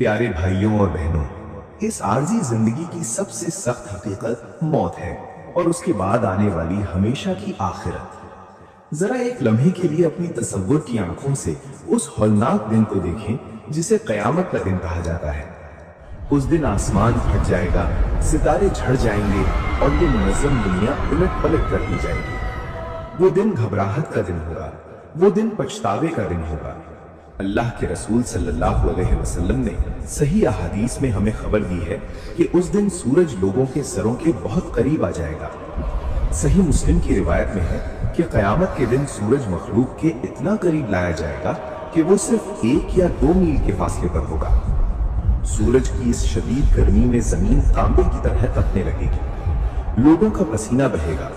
प्यारे भाइयों और बहनों, इस आर्जी जिंदगी की सबसे सख्त हकीकत मौत है और उसके बाद आने वाली हमेशा की आखिरत। जरा एक लम्हे के लिए अपनी तसव्वुर की आंखों से उस हौलनाक दिन को देखें जिसे कयामत का दिन कहा जाता है। उस दिन आसमान फट जाएगा, सितारे झड़ जाएंगे और ये मुनज़्ज़म दुनिया उलट पलट कर दी जाएगी। वो दिन घबराहट का दिन होगा, वो दिन पछतावे का दिन होगा। अल्लाह के रसूल सल्लल्लाहु अलैहि वसल्लम ने सही अहादीस में हमें खबर दी है कि उस दिन सूरज लोगों के सरों के बहुत करीब आ जाएगा। सही मुस्लिम की रिवायत में है कि क़यामत के दिन सूरज मखलूक के इतना करीब लाया जाएगा कि वो सिर्फ 1 या 2 मील के फासले पर होगा। सूरज की इस शदीद गर्मी में जमीन तांबे की तरह तपने लगेगी। लोगों का पसीना बहेगा,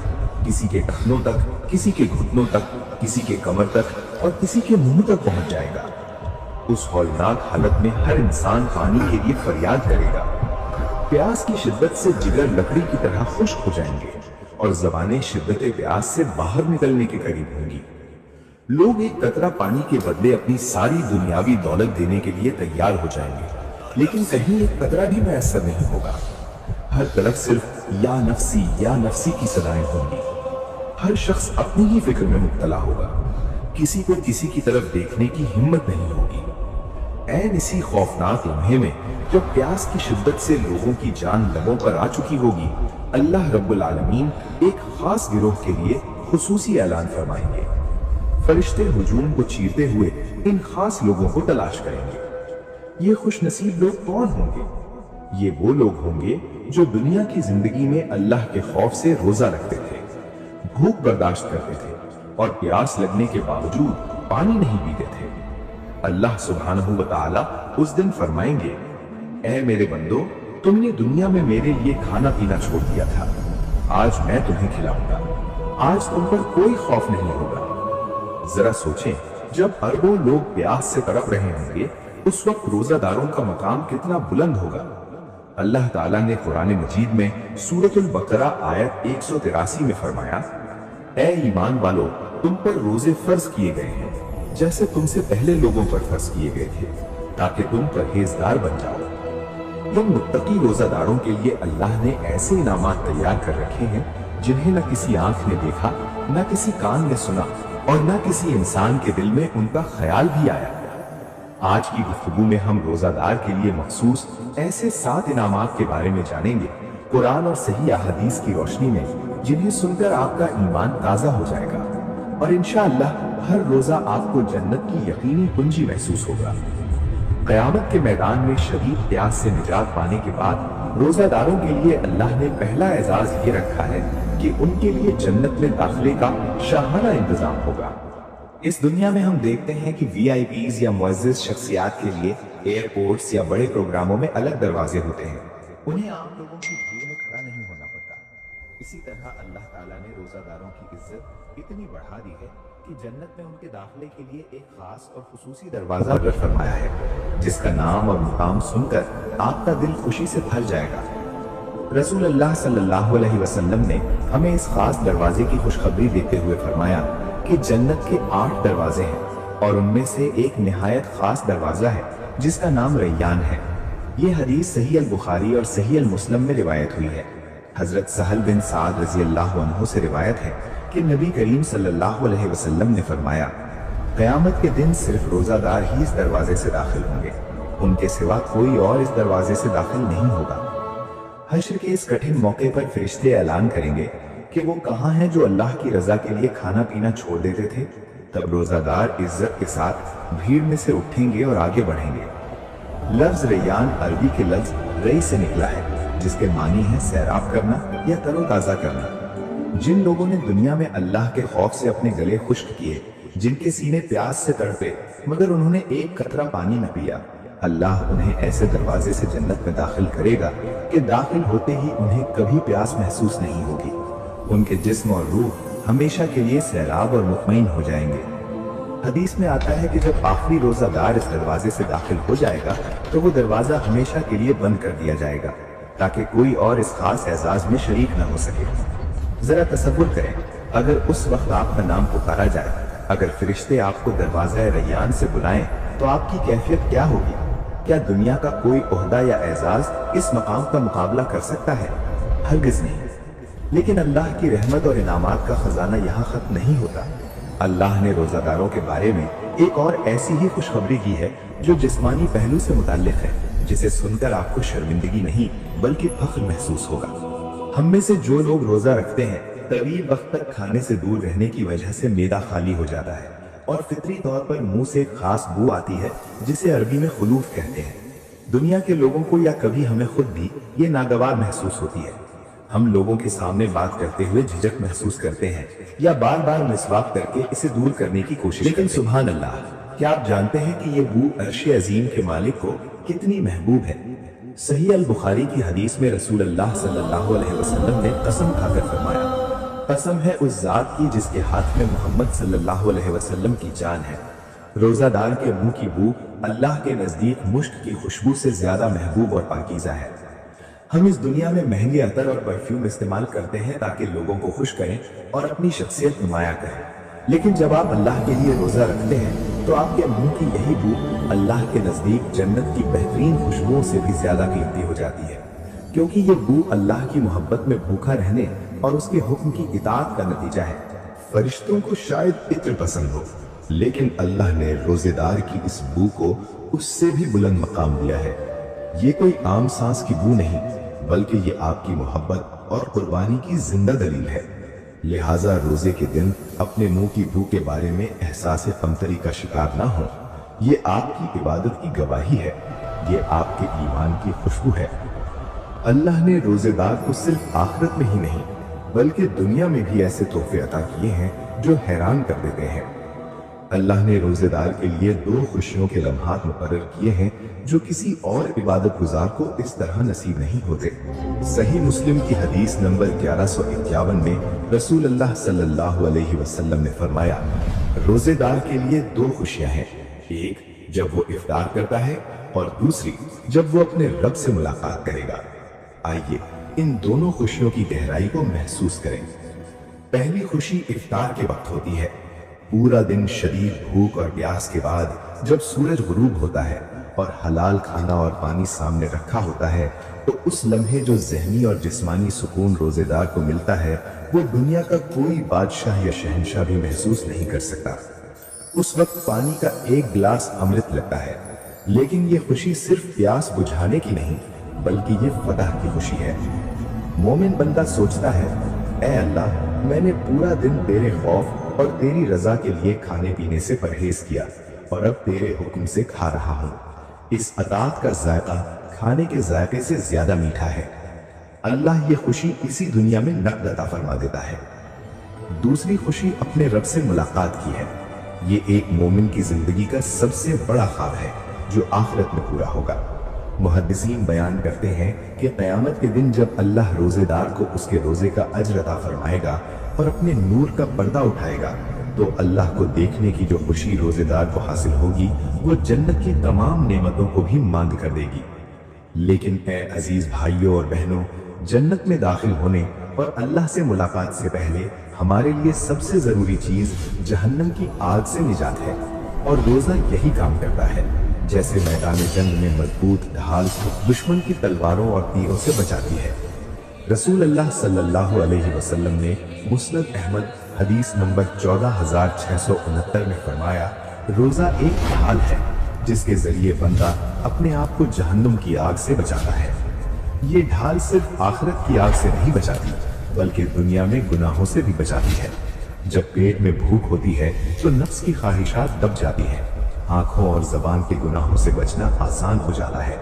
किसी के टखनों तक, किसी के घुटनों तक, किसी के कमर तक और किसी के मुंह तक पहुंच जाएगा। उस हौलनाक हालत में हर इंसान पानी के लिए फरियाद करेगा। प्यास की शिद्दत से जिगर लकड़ी की तरह खुश्क हो जाएंगे और ज़बानें शिद्दत प्यास से बाहर निकलने के करीब होंगी। लोग एक कतरा पानी के बदले अपनी सारी दुनियावी दौलत देने के लिए तैयार हो जाएंगे, लेकिन कहीं एक कतरा भी मैसर नहीं होगा। हर तरफ सिर्फ या नफ्सी की सदाएं होंगी। हर शख्स अपनी ही फिक्र में मुब्तला होगा। किसी को किसी की तरफ देखने की हिम्मत नहीं होगी। ऐन इसी खौफनाक लम्हे में जब प्यास की शिद्दत से लोगों की जान लबों पर आ चुकी होगी, अल्लाह रब्बुल आलमीन एक खास गिरोह के लिए खुसूसी ऐलान फरमाएंगे। फरिश्ते हुजूम को चीरते हुए इन खास लोगों को तलाश करेंगे। ये खुश नसीब लोग कौन होंगे? ये वो लोग होंगे जो दुनिया की जिंदगी में अल्लाह के खौफ से रोजा रखते थे, भूख बर्दाश्त करते थे और प्यास लगने के बावजूद पानी नहीं पीते थे। अल्लाह सुब्हानहू व तआला उस दिन फरमाएंगे, ऐ मेरे बंदो, तुमने दुनिया में मेरे लिए खाना पीना छोड़ दिया था, आज मैं तुम्हें खिलाऊंगा। आज तुम पर कोई खौफ नहीं होगा। जरा सोचें, जब अरबों लोग प्यास से तड़प रहे होंगे, उस वक्त रोजादारों का मकाम कितना बुलंद होगा। अल्लाह ताला ने कुरान मजीद में सूरतुल बकरा आयत 183 में फरमाया, ऐ ईमान वालो, तुम पर रोजे फर्ज किए गए हैं जैसे तुमसे पहले लोगों पर फर्ज किए गए थे, ताकि तुम परहेजगार बन जाओ। इन मुत्तकी रोजादारों के लिए अल्लाह ने ऐसे इनामात तैयार कर रखे हैं जिन्हें न किसी आंख ने देखा, न किसी कान ने सुना और न किसी इंसान के दिल में उनका ख्याल भी आया। आज की गुफ्तगू में हम रोजादार के लिए मखसूस ऐसे 7 इनामात के बारे में जानेंगे, कुरान और सही अहादीस की रोशनी में, जिन्हें सुनकर आपका ईमान ताजा हो जाएगा और इंशाअल्लाह हर रोजा आपको जन्नत की यकीनी कुंजी महसूस होगा। क़यामत के मैदान में शदीद प्यास से निजात पाने के बाद रोजादारों के लिए अल्लाह ने पहला एजाज ये रखा है कि उनके लिए जन्नत में दाखिले का शाहाना इंतजाम होगा। इस दुनिया में हम देखते हैं कि VIPs या मुअज़्ज़िज़ शख्सियात के लिए एयरपोर्ट्स या बड़े प्रोग्रामों में अलग दरवाजे होते हैं। उन्हें आम लोगों की भीड़ में खड़ा नहीं होना पड़ता। इसी तरह अल्लाह ताला ने रोजादारों की इज्जत इतनी बढ़ा दी है कि जन्नत में उनके दाखिले के लिए एक खास और खुसूसी दरवाजा मुक़र्रर फरमाया है, जिसका नाम और मुकाम सुनकर आपका दिल खुशी से भर जाएगा। रसूल अल्लाह सल्लल्लाहु अलैहि वसल्लम ने हमें इस खास दरवाजे की खुशखबरी देते हुए फरमाया कि जन्नत के 8 दरवाजे हैं और उनमें से एक निहायत खास दरवाजा है जिसका नाम रैयान है। ये हदीस सही अल बुखारी और सही अल मुस्लिम में रिवायत हुई है। हजरत सहल बिन साद रज़ी अल्लाह अन्हु से रिवायत है कि नबी करीम सल्लल्लाहु अलैहि वसल्लम ने फरमाया, क़यामत के दिन सिर्फ रोजादार ही इस दरवाजे से दाखिल होंगे, उनके सिवा कोई और इस दरवाजे से दाखिल नहीं होगा। हश्र के इस कठिन मौके पर फरिश्ते ऐलान करेंगे कि वो कहाँ हैं जो अल्लाह की रजा के लिए खाना पीना छोड़ देते थे। तब रोजादार इज्जत के साथ भीड़ में से उठेंगे और आगे बढ़ेंगे। लफ्ज रैयान अरबी के लफ्ज रई से निकला है, जिसके मानी है सैराब करना या तरोताजा करना। जिन लोगों ने दुनिया में अल्लाह के खौफ से अपने गले खुश्क किए, जिनके सीने प्यास से तड़पे मगर उन्होंने एक कतरा पानी न पिया, अल्लाह उन्हें ऐसे दरवाजे से जन्नत में दाखिल करेगा कि दाखिल होते ही उन्हें कभी प्यास महसूस नहीं होगी। उनके जिस्म और रूह हमेशा के लिए सैराब और मुतमईन हो जाएंगे। हदीस में आता है कि जब आखिरी रोजादार इस दरवाजे से दाखिल हो जाएगा तो वो दरवाजा हमेशा के लिए बंद कर दिया जाएगा, ताकि कोई और इस खास एजाज में शरीक न हो सके। जरा तसव्वुर करें, अगर उस वक्त आपका नाम पुकारा जाए, अगर फरिश्ते आपको दरवाजा रैयान से बुलाएं, तो आपकी कैफियत क्या होगी? क्या दुनिया का कोई ओहदा या एजाज इस मकाम का मुकाबला कर सकता है? हरगिज नहीं। लेकिन अल्लाह की रहमत और इनामात का खजाना यहाँ खत्म नहीं होता। अल्लाह ने रोजादारों के बारे में एक और ऐसी ही खुशखबरी की है जो जिस्मानी पहलू से मुताल्लिक है, जिसे सुनकर आपको शर्मिंदगी नहीं बल्कि फख्र महसूस होगा। हम में से जो लोग रोजा रखते हैं, तवील वक्त तक खाने से दूर रहने की वजह से मेदा खाली हो जाता है और फितरी तौर पर मुंह से एक खास बू आती है जिसे अरबी में खुलूफ कहते हैं। दुनिया के लोगों को या कभी हमें खुद भी ये नागवार महसूस होती है। हम लोगों के सामने बात करते हुए झिझक महसूस करते हैं या बार बार मिसवाक करके इसे दूर करने की कोशिश। लेकिन सुभान अल्लाह, क्या आप जानते हैं कि ये बू अर्श अजीम के मालिक को कितनी महबूब है? सही अल बुखारी की हदीस में रसूल अल्लाह सल्लल्लाहु अलैहि वसल्लम ने कसम खाकर फरमाया, कसम है उस जात की जिसके हाथ में मोहम्मद सल्लल्लाहु अलैहि वसल्लम की जान है, रोजादार के मुंह की बू अल्लाह के नजदीक मुश्क की खुशबू से ज्यादा महबूब और पाकीज़ा है। हम इस दुनिया में महंगे अतर और परफ्यूम इस्तेमाल करते हैं ताकि लोगों को खुश करें और अपनी शख्सियत नुमाया करें, लेकिन जब आप अल्लाह के लिए रोजा रखते हैं तो आपके मुंह की यही बू अल्लाह के नजदीक जन्नत की बेहतरीन खुशबुओं से भी ज्यादा कीमती हो जाती है, क्योंकि ये बू अल्लाह की मोहब्बत में भूखा रहने और उसके हुक्म की इताअत का नतीजा है। फरिश्तों को शायद इत्र पसंद हो, लेकिन अल्लाह ने रोजेदार की इस बू को उससे भी बुलंद मकाम दिया है। ये कोई आम सांस की बू नहीं, बल्कि ये आपकी मोहब्बत और कुर्बानी की जिंदा दलील है। लिहाजा रोजे के दिन अपने मुंह की बू के बारे में एहसास कमतरी का शिकार ना हो। ये आपकी इबादत की गवाही है, ये आपके ईमान की खुशबू है। अल्लाह ने रोजेदार को सिर्फ आखिरत में ही नहीं बल्कि दुनिया में भी ऐसे तोहफे अता किए हैं जो हैरान कर देते हैं। अल्लाह ने रोजेदार के लिए दो खुशियों के लम्हात मुकर्रर किए हैं जो किसी और इबादत गुजार को इस तरह नसीब नहीं होते। सही मुस्लिम की हदीस नंबर 1151 में रसूल अल्लाह सल्लल्लाहु अलैहि वसल्लम ने फरमाया, रोजेदार के लिए दो खुशियां हैं, एक जब वो इफ्तार करता है और दूसरी जब वो अपने रब से मुलाकात करेगा। आइए इन दोनों खुशियों की गहराई को महसूस करें। पहली खुशी इफ्तार के वक्त होती है। पूरा दिन शदीद भूख और प्यास के बाद जब सूरज गुरूब होता है और हलाल खाना और पानी सामने रखा होता है, तो उस लम्हे जो ज़हनी और जिस्मानी सुकून रोजेदार को मिलता है वो दुनिया का कोई बादशाह या शहंशाह भी महसूस नहीं कर सकता। उस वक्त पानी का एक गिलास अमृत लगता है, लेकिन ये खुशी सिर्फ प्यास बुझाने की नहीं बल्कि ये फतह की खुशी है। मोमिन बंदा सोचता है, ऐ अल्लाह, मैंने पूरा दिन तेरे खौफ और तेरी रजा के लिए खाने पीने से परहेज किया और अब तेरे हुक्म से खा रहा हूँ। इस अताअत का जायका खाने के जायके से ज्यादा मीठा है। अल्लाह ये खुशी इसी दुनिया में नकद अता फरमा देता है। दूसरी खुशी अपने रब से मुलाकात की है। ये एक मोमिन की जिंदगी का सबसे बड़ा ख्वाब है जो आखिरत में पूरा होगा। मुहद्दिसीन बयान करते हैं कि क़यामत के दिन जब अल्लाह रोजेदार को उसके रोजे का अज्र अता फरमाएगा और अपने नूर का पर्दा उठाएगा, तो अल्लाह को देखने की जो खुशी रोजेदार को हासिल होगी वो जन्नत की तमाम नेमतों को भी मांग कर देगी। लेकिन ए अजीज भाइयों और बहनों, जन्नत में दाखिल होने और अल्लाह से मुलाकात से पहले हमारे लिए सबसे जरूरी चीज जहन्नम की आग से निजात है, और रोजा यही काम करता है। जैसे मैदान जंग में मजबूत ढाल दुश्मन की तलवारों और तीरों से बचाती है। रसूल अल्लाह सल्लल्लाहु अलैहि वसल्लम ने मुस्नद अहमद हदीस नंबर 14669 में फरमाया, रोजा एक ढाल है जिसके जरिए बंदा अपने आप को जहन्नुम की आग से बचाता है। ये ढाल सिर्फ आखिरत की आग से नहीं बचाती बल्कि दुनिया में गुनाहों से भी बचाती है। जब पेट में भूख होती है तो नफ्स की ख्वाहिशात दब जाती है, आंखों और जबान के गुनाहों से बचना आसान हो जाता है,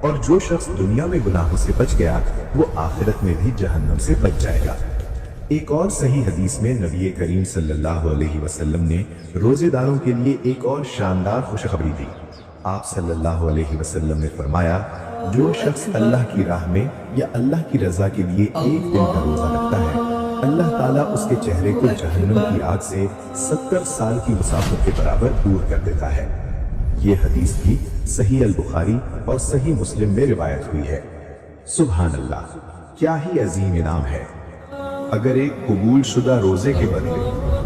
और जो शख्स दुनिया में गुनाहों से बच गया वो आखिरत में भी जहन्नम से बच जाएगा। एक और सही हदीस में नबी करीम सल्लल्लाहु अलैहि वसल्लम ने रोजेदारों के लिए एक और शानदार खुशखबरी दी। आप सल्लल्लाहु अलैहि वसल्लम ने फरमाया, जो शख्स अल्लाह की राह में या अल्लाह की रजा के लिए एक दिन का रोजा रखता है, अल्लाह ताला उसके चेहरे को जहन्नम की आग से 70 साल की मुसाफिर के बराबर दूर कर देता है। ये हदीस भी सही अल बुखारी और सही मुस्लिम में रिवायत हुई है। सुभान अल्लाह, क्या ही अजीम इनाम है। अगर एक कबूल शुदा रोजे के बदले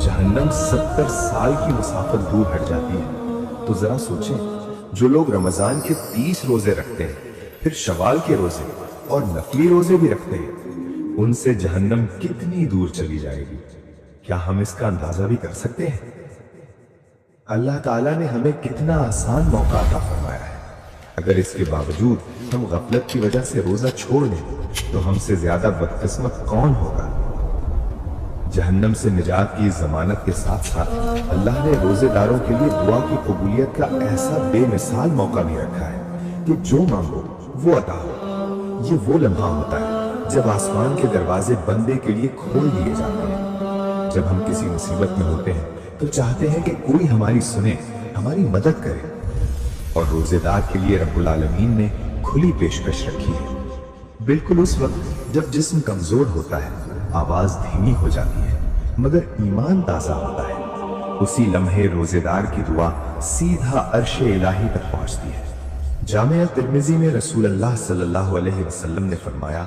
जहन्नम 70 साल की मुसाफिर दूर हट जाती है, तो जरा सोचें जो लोग रमजान के 30 रोजे रखते हैं, फिर शवाल के रोजे और नफली रोजे भी रखते हैं, उनसे जहन्नम कितनी दूर चली जाएगी, क्या हम इसका अंदाजा भी कर सकते हैं? अल्लाह ताला ने हमें कितना आसान मौका अता फरमाया है। अगर इसके बावजूद हम गफलत की वजह से रोजा छोड़ दें तो हमसे ज्यादा बदकिस्मत कौन होगा? जहन्नम से निजात की जमानत के साथ साथ अल्लाह ने रोजेदारों के लिए दुआ की कबूलियत का ऐसा बेमिसाल मौका भी रखा है कि जो मांगो वो अता हो। ये वो लम्हा होता है जब आसमान के दरवाजे बंदे के लिए खोल दिए जाते हैं। जब हम किसी मुसीबत में होते हैं तो चाहते हैं कि कोई हमारी सुने, हमारी मदद करे, और रोजेदार के लिए रब्बुल आलमीन ने खुली पेशकश रखी है। बिल्कुल उस वक्त जब जिस्म कमजोर होता है, आवाज धीमी हो जाती है, मगर ईमान ताजा होता है, उसी लम्हे रोजेदार की दुआ सीधा अर्शे इलाही तक पहुंचती है। जामिया तिर्मिजी में रसूल अल्लाह सल्लल्लाहु अलैहि वसल्लम ने फरमाया,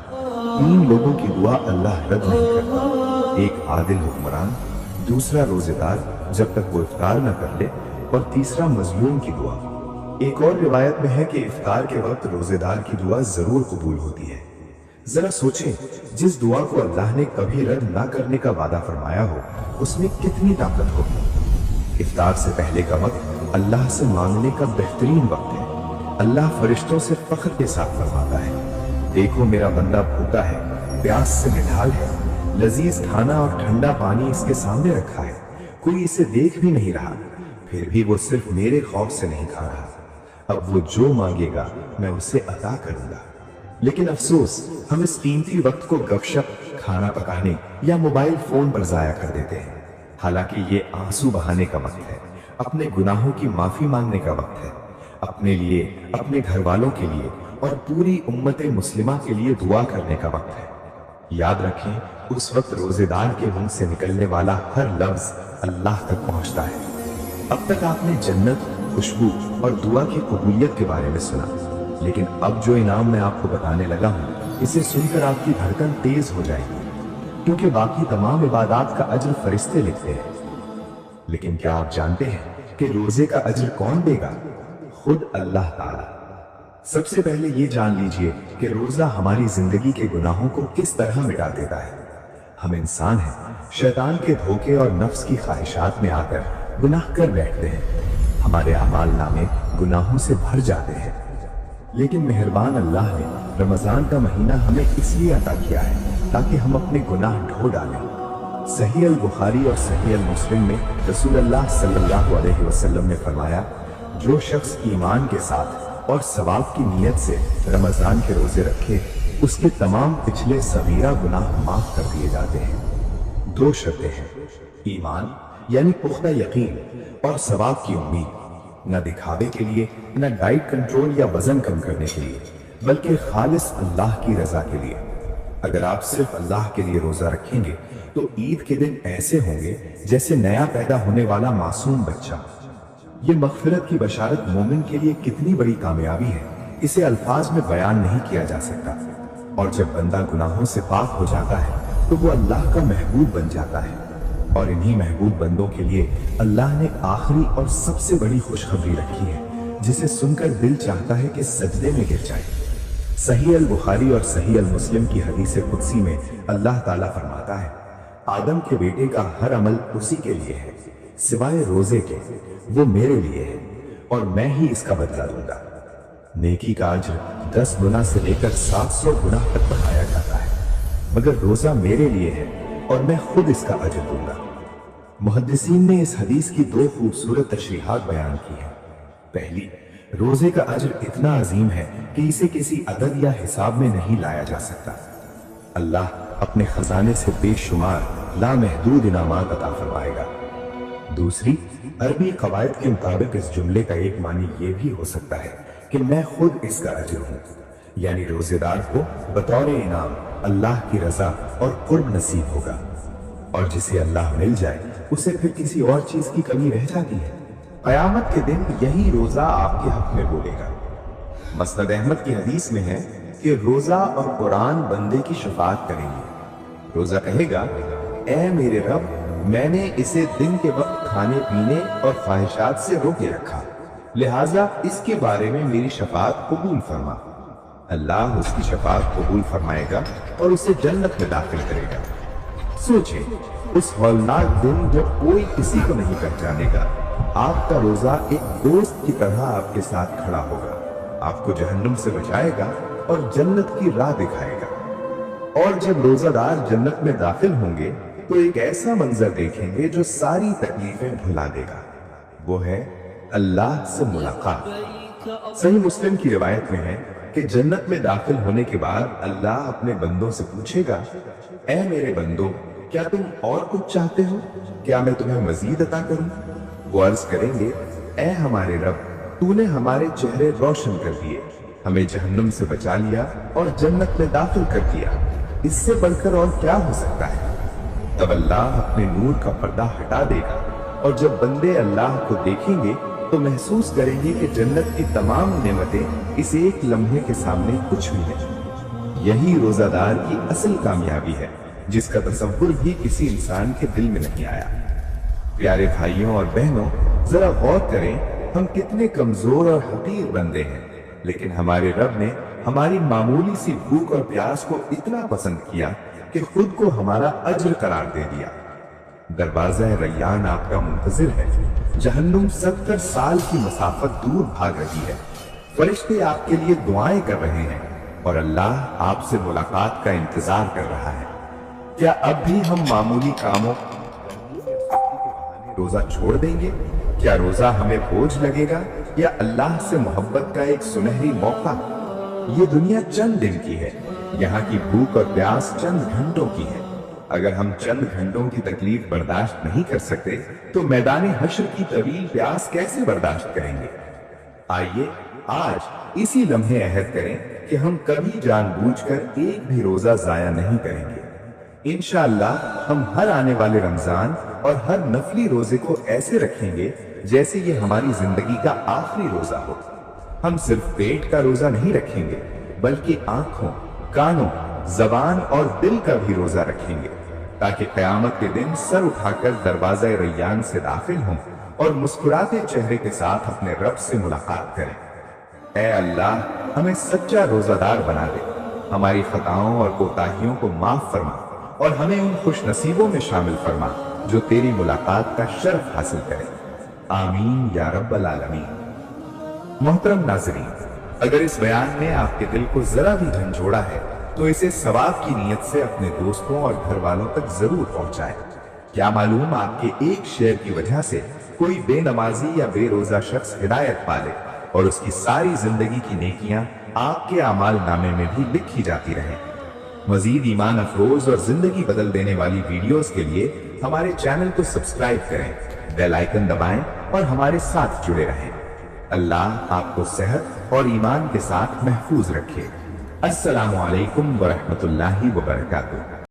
3 लोगों की दुआ अल्लाह रद्द नहीं करता, एक आदिल हुक्मरान, दूसरा रोजेदार जब तक वो इफ्तार न कर ले, और तीसरा मजलूम की दुआ। एक और रिवायत में है कि इफ्तार के वक्त रोजेदार की दुआ जरूर कबूल होती है। जरा सोचें, जिस दुआ को अल्लाह ने कभी रद्द ना करने का वादा फरमाया हो, उसमें कितनी ताकत होगी। इफ्तार से पहले का वक्त अल्लाह से मांगने का बेहतरीन वक्त है। अल्लाह फरिश्तों से फख्र के साथ फरमाता है, देखो मेरा बंदा भूखा है, प्यास से निढाल है, लजीज खाना और ठंडा पानी इसके सामने रखा है, कोई इसे देख भी नहीं रहा, फिर भी वो सिर्फ मेरे खौफ से नहीं खा रहा। अब वो जो मांगेगा मैं उसे अता करूंगा। लेकिन अफसोस, हम इस कीमती वक्त को गपशप, खाना पकाने या मोबाइल फोन पर जाया कर देते हैं। हालांकि ये आंसू बहाने का वक्त है, अपने गुनाहों की माफी मांगने का वक्त है, अपने लिए, अपने घर वालों के लिए और पूरी उम्मत मुस्लिमा के लिए दुआ करने का वक्त है। याद रखें, उस वक्त रोजेदार के मुंह से निकलने वाला हर लफ्ज अल्लाह तक पहुंचता है। अब तक आपने जन्नत, खुशबू और दुआ की कबूलियत के बारे में सुना, लेकिन अब जो इनाम मैं आपको बताने लगा हूं, इसे सुनकर आपकी धड़कन तेज हो जाएगी, क्योंकि बाकी तमाम इबादत का अज्र फरिश्ते लिखते हैं। लेकिन क्या आप जानते हैं कि रोजे का अज्र कौन देगा? खुद अल्लाह ताला। सबसे पहले ये जान लीजिए कि रोजा हमारी जिंदगी के गुनाहों को किस तरह मिटा देता है। हम इंसान हैं, शैतान के धोखे और नफ्स की ख्वाहिशात में आकर गुनाह कर बैठते हैं। हमारे अमाल नामे गुनाहों से भर जाते हैं। लेकिन मेहरबान अल्लाह ने रमजान का महीना हमें इसलिए अता किया है ताकि हम अपने गुनाह ढो डालें। सही अल बुखारी और सही अल मुस्लिम में रसूल अल्लाह सल्लल्लाहु अलैहि वसल्लम ने फरमाया, जो शख्स ईमान के साथ और सवाब की नीयत से रमजान के रोजे रखे, उसके तमाम पिछले सगीरा गुनाह माफ कर दिए जाते हैं। 2 शर्तें हैं, ईमान यानी पुख्ता यकीन और सवाब की उम्मीद, न दिखावे के लिए, न डाइट कंट्रोल या वजन कम करने के लिए, बल्कि खालिस अल्लाह की रजा के लिए। अगर आप सिर्फ अल्लाह के लिए रोजा रखेंगे तो ईद के दिन ऐसे होंगे जैसे नया पैदा होने वाला मासूम बच्चा। ये मगफिरत की बशारत मोमिन के लिए कितनी बड़ी कामयाबी है, इसे अल्फाज में बयान नहीं किया जा सकता। और जब बंदा गुनाहों से पाक हो जाता है तो वो अल्लाह का महबूब बन जाता है। और इन्हीं महबूब बंदों के लिए अल्लाह ने आखिरी और सबसे बड़ी खुशखबरी रखी है, जिसे सुनकर दिल चाहता है कि सजदे में गिर जाए। सही अल बुखारी और सही अल मुस्लिम की हदीस कुदसी में अल्लाह ताला फरमाता है, आदम के बेटे का हर अमल उसी के लिए है, सिवाय रोजे के, वो मेरे लिए है और मैं ही इसका बदला दूंगा। नेकी का अज्र 10 गुना से लेकर 700 गुना तक बढ़ाया जाता है, मगर रोजा मेरे लिए है और मैं खुद इसका अज्र दूंगा। मुहद्दिसीन ने इस हदीस की 2 खूबसूरत तशरीहात बयान की है। पहली, रोजे का अज्र इतना अजीम है कि इसे किसी अदद या हिसाब में नहीं लाया जा सकता। अल्लाह अपने खजाने से बेशुमार लामहदूद इनामात अता फरमाएगा। दूसरी, अरबी कवायद के मुताबिक इस जुमले का एक मानी ये भी हो सकता है कि मैं खुद इसका अज्र हूँ, यानी रोजेदार को बतौर इनाम अल्लाह की रजा और कुर्ब नसीब होगा। और जिसे अल्लाह मिल जाए उसे फिर किसी और चीज की कमी रह जाती है। क़यामत के दिन यही रोजा आपके हक में बोलेगा। मसनद अहमद की हदीस में है कि रोजा और कुरान बंदे की शफाअत करेंगे। रोजा कहेगा, ऐ मेरे रब, मैंने इसे दिन के वक्त खाने पीने और ख्वाहिशात से रोके रखा, लिहाजा इसके बारे में मेरी शफाअत कबूल फरमा। अल्लाह उसकी शफाअत कबूल फरमाएगा और उसे जन्नत में दाखिल करेगा। सोचिए, उस हौलनाक दिन जब कोई किसी को नहीं पहचानेगा, आपका रोजा एक दोस्त की तरह आपके साथ खड़ा होगा, आपको जहन्नुम से बचाएगा और जन्नत की राह दिखाएगा। और जब रोजादार जन्नत में दाखिल होंगे तो एक ऐसा मंजर देखेंगे जो सारी तकलीफें भुला देगा। वो है अल्लाह से मुलाकात। सही मुस्लिम की रिवायत में है कि जन्नत में दाखिल होने के बाद अल्लाह अपने बंदों से पूछेगा, ऐ मेरे बंदो, क्या तुम और कुछ चाहते हो? क्या मैं तुम्हें मजीद अता करूं? वो अर्ज करेंगे, ऐ हमारे रब, तूने हमारे चेहरे रोशन कर दिए, हमें जहन्नुम से बचा लिया और जन्नत में दाखिल कर दिया, इससे बढ़कर और क्या हो सकता है? तब अल्लाह अपने नूर का पर्दा हटा देगा और जब बंदे अल्लाह को देखेंगे तो महसूस करेंगे कि जन्नत की तमाम नेमतें इस एक लम्हे के सामने कुछ भी नहीं। यही रोजादार की असल कामयाबी है, जिसका तसव्वुर भी किसी इंसान के दिल में नहीं आया। प्यारे भाइयों और बहनों, जरा गौर करें, हम कितने कमजोर और हकीर बंदे हैं, लेकिन हमारे रब ने हमारी मामूली सी भूख और प्यास को इतना पसंद किया कि खुद को हमारा अज्र करार दे दिया। दरवाज़ा रैयान आपका मुंतजिर है। जहन्नुम 70 साल की मसाफत दूर भाग रही है। फरिश्ते आपके लिए दुआएं कर रहे हैं और अल्लाह आपसे मुलाकात का इंतजार कर रहा है। क्या अब भी हम मामूली कामों रोजा छोड़ देंगे? क्या रोजा हमें बोझ लगेगा या अल्लाह से मोहब्बत का एक सुनहरी मौका? ये दुनिया चंद दिन की है, यहाँ की भूख और प्यास चंद घंटों की है। अगर हम चंद घंटों की तकलीफ बर्दाश्त नहीं कर सकते तो मैदान हश्र की तवील प्यास कैसे बर्दाश्त करेंगे? आइए आज इसी लम्हे अहद करें कि हम कभी जानबूझकर एक भी रोजा जाया नहीं करेंगे। इंशाअल्लाह हम हर आने वाले रमजान और हर नफली रोजे को ऐसे रखेंगे जैसे ये हमारी जिंदगी का आखिरी रोजा हो। हम सिर्फ पेट का रोजा नहीं रखेंगे, बल्कि आंखों, कानों, जबान और दिल का भी रोजा रखेंगे, ताकि कयामत के दिन सर उठाकर दरवाजा रैयान से दाखिल हों और मुस्कुराते चेहरे के साथ अपने रब से मुलाकात करें। ऐ अल्लाह, हमें सच्चा रोजादार बना दे, हमारी खताओं और कोताहियों को माफ फरमा और हमें उन खुश नसीबों में शामिल फरमा जो तेरी मुलाकात का शर्फ हासिल करें। आमीन या रब्बल आलमीन। मोहतरम नाज़रीन, अगर इस बयान ने आपके दिल को जरा भी झंझोड़ा है तो इसे सवाब की नीयत से अपने दोस्तों और घर वालों तक जरूर पहुंचाएं। क्या मालूम आपके एक शेयर की वजह से कोई बेनमाजी या बेरोजा शख्स हिदायत पाले और उसकी सारी जिंदगी की नेकियां आपके अमाल नामे में भी लिखी जाती रहें। मजीद ईमान अफरोज और जिंदगी बदल देने वाली वीडियोस के लिए हमारे चैनल को सब्सक्राइब करें, बेल आइकन दबाएं और हमारे साथ जुड़े रहें। अल्लाह आपको सेहत और ईमान के साथ महफूज रखे। अस्सलामु अलैकुम व रहमतुल्लाहि व बरकातुहू।